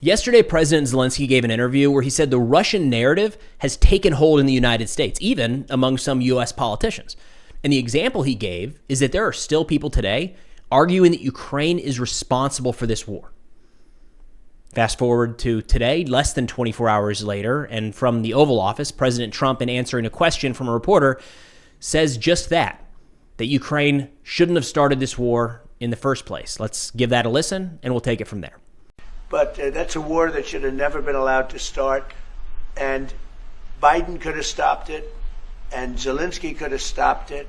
Yesterday, President Zelensky gave an interview where he said the Russian narrative has taken hold in the United States, even among some U.S. politicians. And the example he gave is that there are still people today arguing that Ukraine is responsible for this war. Fast forward to today, less than 24 hours later, and from the Oval Office, President Trump, in answering a question from a reporter, says just that Ukraine shouldn't have started this war in the first place. Let's give that a listen, and we'll take it from there. But that's a war that should have never been allowed to start. And Biden could have stopped it, and Zelensky could have stopped it,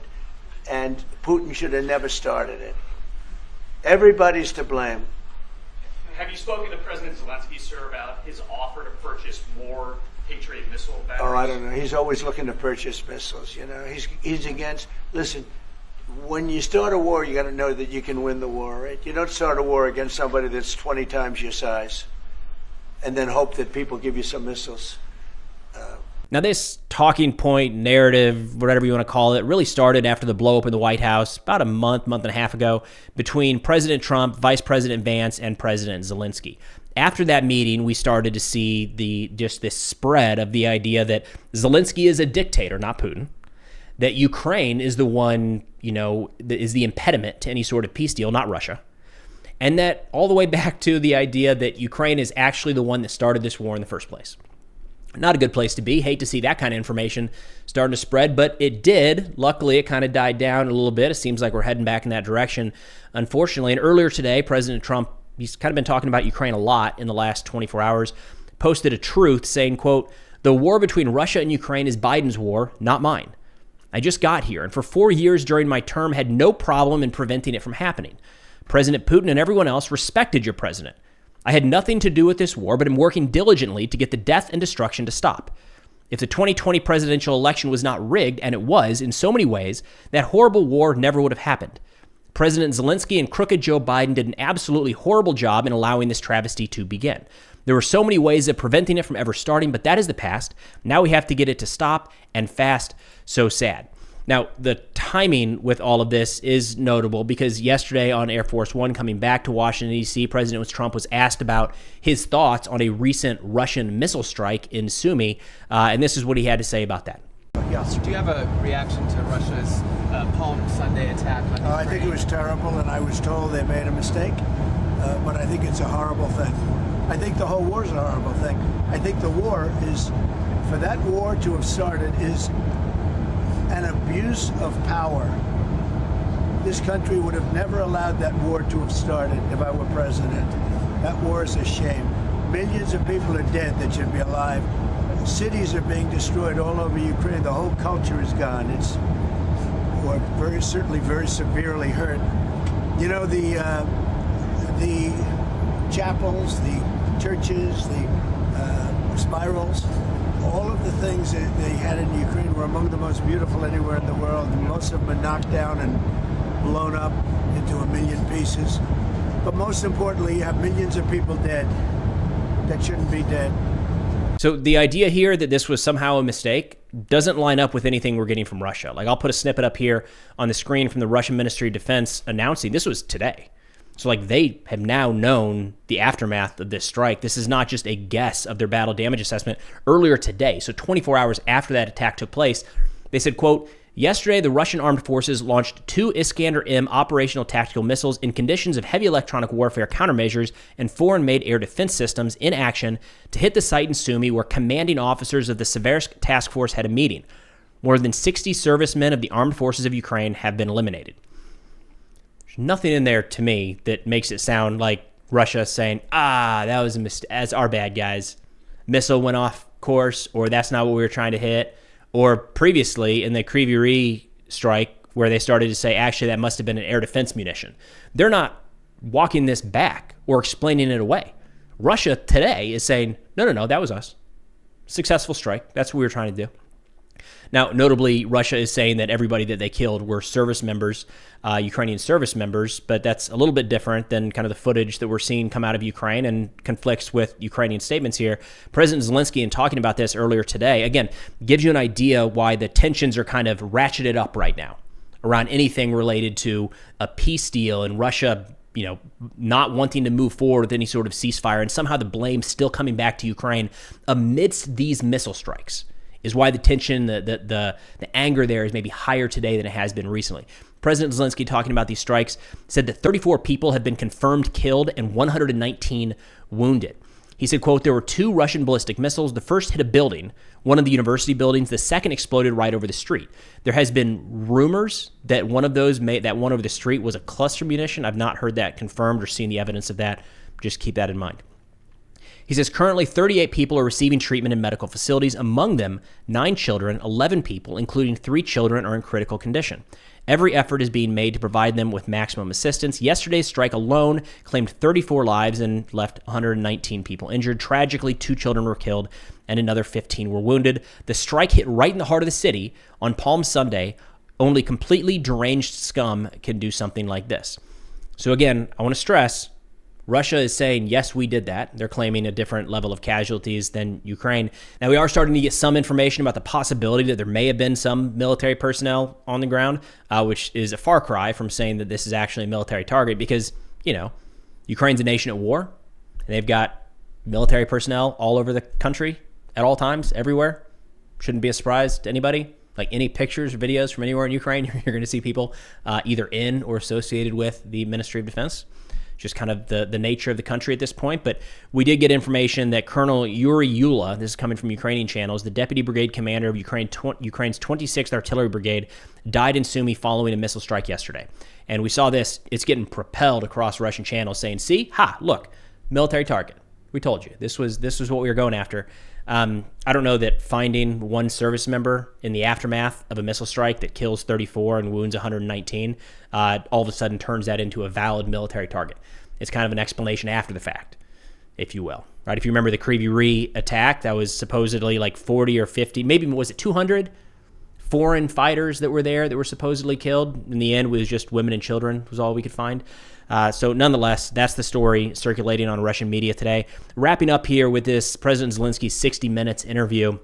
and Putin should have never started it. Everybody's to blame. Have you spoken to President Zelensky, sir, about his offer to purchase more Patriot missile batteries? Oh, I don't know. He's always looking to purchase missiles. You know, he's against. Listen, when you start a war, you got to know that you can win the war, right? You don't start a war against somebody that's 20 times your size and then hope that people give you some missiles. Now, this talking point, narrative, whatever you want to call it, really started after the blow up in the White House about a month and a half ago between President Trump, Vice President Vance, and President Zelensky. After that meeting, we started to see this spread of the idea that Zelensky is a dictator, not Putin, that Ukraine is the one, that is the impediment to any sort of peace deal, not Russia. And that all the way back to the idea that Ukraine is actually the one that started this war in the first place. Not a good place to be. Hate to see that kind of information starting to spread, but it did. Luckily, it kind of died down a little bit. It seems like we're heading back in that direction, unfortunately. And earlier today, President Trump, he's kind of been talking about Ukraine a lot in the last 24 hours, posted a truth saying, quote, "The war between Russia and Ukraine is Biden's war, not mine. I just got here, and for 4 years during my term had no problem in preventing it from happening. President Putin and everyone else respected your president. I had nothing to do with this war, but am working diligently to get the death and destruction to stop. If the 2020 presidential election was not rigged, and it was in so many ways, that horrible war never would have happened. President Zelensky and crooked Joe Biden did an absolutely horrible job in allowing this travesty to begin. There were so many ways of preventing it from ever starting, but that is the past. Now we have to get it to stop, and fast. So sad." Now, the timing with all of this is notable because yesterday on Air Force One coming back to Washington, D.C., President Trump was asked about his thoughts on a recent Russian missile strike in Sumy, and this is what he had to say about that. Yes. Do you have a reaction to Russia's Palm Sunday attack on Ukraine? I think it was terrible, and I was told they made a mistake, but I think it's a horrible thing. I think the whole war is a horrible thing. I think the war is, for that war to have started, is an abuse of power. This country would have never allowed that war to have started if I were president. That war is a shame. Millions of people are dead that should be alive. Cities are being destroyed all over Ukraine. The whole culture is gone. Or certainly very severely hurt. You know, the chapels, the churches, the spirals, all of the things that they had in Ukraine were among the most beautiful anywhere in the world. Most of them are knocked down and blown up into a million pieces. But most importantly, you have millions of people dead that shouldn't be dead. So the idea here that this was somehow a mistake doesn't line up with anything we're getting from Russia. Like, I'll put a snippet up here on the screen from the Russian Ministry of Defense announcing this was today. So, they have now known the aftermath of this strike. This is not just a guess of their battle damage assessment. Earlier today, so 24 hours after that attack took place, they said, quote, "Yesterday, the Russian armed forces launched 2 Iskander-M operational tactical missiles in conditions of heavy electronic warfare countermeasures and foreign-made air defense systems in action to hit the site in Sumy where commanding officers of the Seversk task force had a meeting. More than 60 servicemen of the armed forces of Ukraine have been eliminated." There's nothing in there to me that makes it sound like Russia saying, that was a mistake. That's our bad, guys. Missile went off course, or that's not what we were trying to hit. Or previously in the Kryvyi strike where they started to say, actually, that must have been an air defense munition. They're not walking this back or explaining it away. Russia today is saying, no, that was us. Successful strike. That's what we were trying to do. Now, notably, Russia is saying that everybody that they killed were service members, Ukrainian service members, but that's a little bit different than kind of the footage that we're seeing come out of Ukraine and conflicts with Ukrainian statements here. President Zelensky, in talking about this earlier today, again, gives you an idea why the tensions are kind of ratcheted up right now around anything related to a peace deal and Russia not wanting to move forward with any sort of ceasefire, and somehow the blame still coming back to Ukraine amidst these missile strikes is why the tension, the anger there is maybe higher today than it has been recently. President Zelensky, talking about these strikes, said that 34 people have been confirmed killed and 119 wounded. He said, quote, there were 2 Russian ballistic missiles. The first hit a building, one of the university buildings. The second exploded right over the street. There has been rumors that one of those, that one over the street, was a cluster munition. I've not heard that confirmed or seen the evidence of that. Just keep that in mind. He says currently 38 people are receiving treatment in medical facilities. Among them, 9 children, 11 people, including 3 children, are in critical condition. Every effort is being made to provide them with maximum assistance. Yesterday's strike alone claimed 34 lives and left 119 people injured. Tragically, 2 children were killed and another 15 were wounded. The strike hit right in the heart of the city on Palm Sunday. Only completely deranged scum can do something like this. So again, I want to stress, Russia is saying, yes, we did that. They're claiming a different level of casualties than Ukraine. Now, we are starting to get some information about the possibility that there may have been some military personnel on the ground, which is a far cry from saying that this is actually a military target because, Ukraine's a nation at war, and they've got military personnel all over the country at all times, everywhere. Shouldn't be a surprise to anybody. Like any pictures or videos from anywhere in Ukraine, you're going to see people either in or associated with the Ministry of Defense. Just kind of the nature of the country at this point. But we did get information that Colonel Yuri Yula, this is coming from Ukrainian channels, the deputy brigade commander of Ukraine's 26th Artillery Brigade, died in Sumy following a missile strike yesterday. And we saw this, it's getting propelled across Russian channels saying, see, look, military target. We told you, this was what we were going after. I don't know that finding one service member in the aftermath of a missile strike that kills 34 and wounds 119 all of a sudden turns that into a valid military target. It's kind of an explanation after the fact, if you will. Right? If you remember the Kryvyi Rih attack, that was supposedly like 40 or 50, maybe was it 200 foreign fighters that were there that were supposedly killed. In the end, it was just women and children was all we could find. So nonetheless, that's the story circulating on Russian media today. Wrapping up here with this President Zelensky's 60 Minutes interview.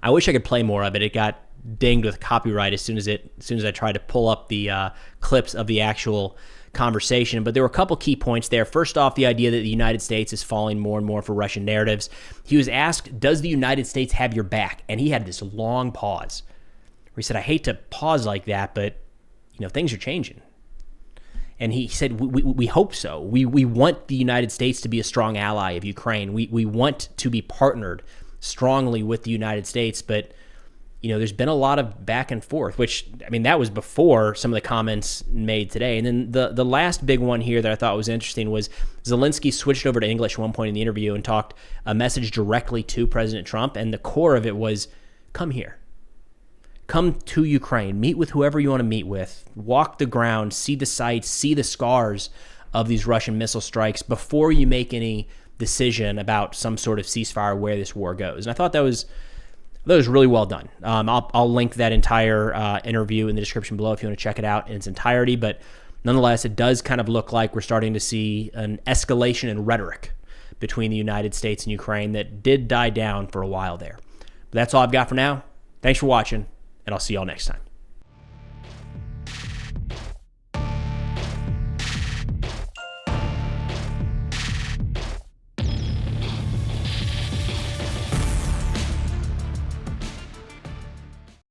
I wish I could play more of it. It got dinged with copyright as soon as I tried to pull up the clips of the actual conversation. But there were a couple key points there. First off, the idea that the United States is falling more and more for Russian narratives. He was asked, does the United States have your back? And he had this long pause where he said, I hate to pause like that, but things are changing. And he said, we hope so. We want the United States to be a strong ally of Ukraine. We want to be partnered strongly with the United States. But, there's been a lot of back and forth, which, that was before some of the comments made today. And then the last big one here that I thought was interesting was Zelensky switched over to English at one point in the interview and talked a message directly to President Trump. And the core of it was, come here. Come to Ukraine, meet with whoever you want to meet with, walk the ground, see the sights, see the scars of these Russian missile strikes before you make any decision about some sort of ceasefire where this war goes. And I thought that was really well done. I'll link that entire interview in the description below if you want to check it out in its entirety. But nonetheless, it does kind of look like we're starting to see an escalation in rhetoric between the United States and Ukraine that did die down for a while there. But that's all I've got for now. Thanks for watching. And I'll see y'all next time.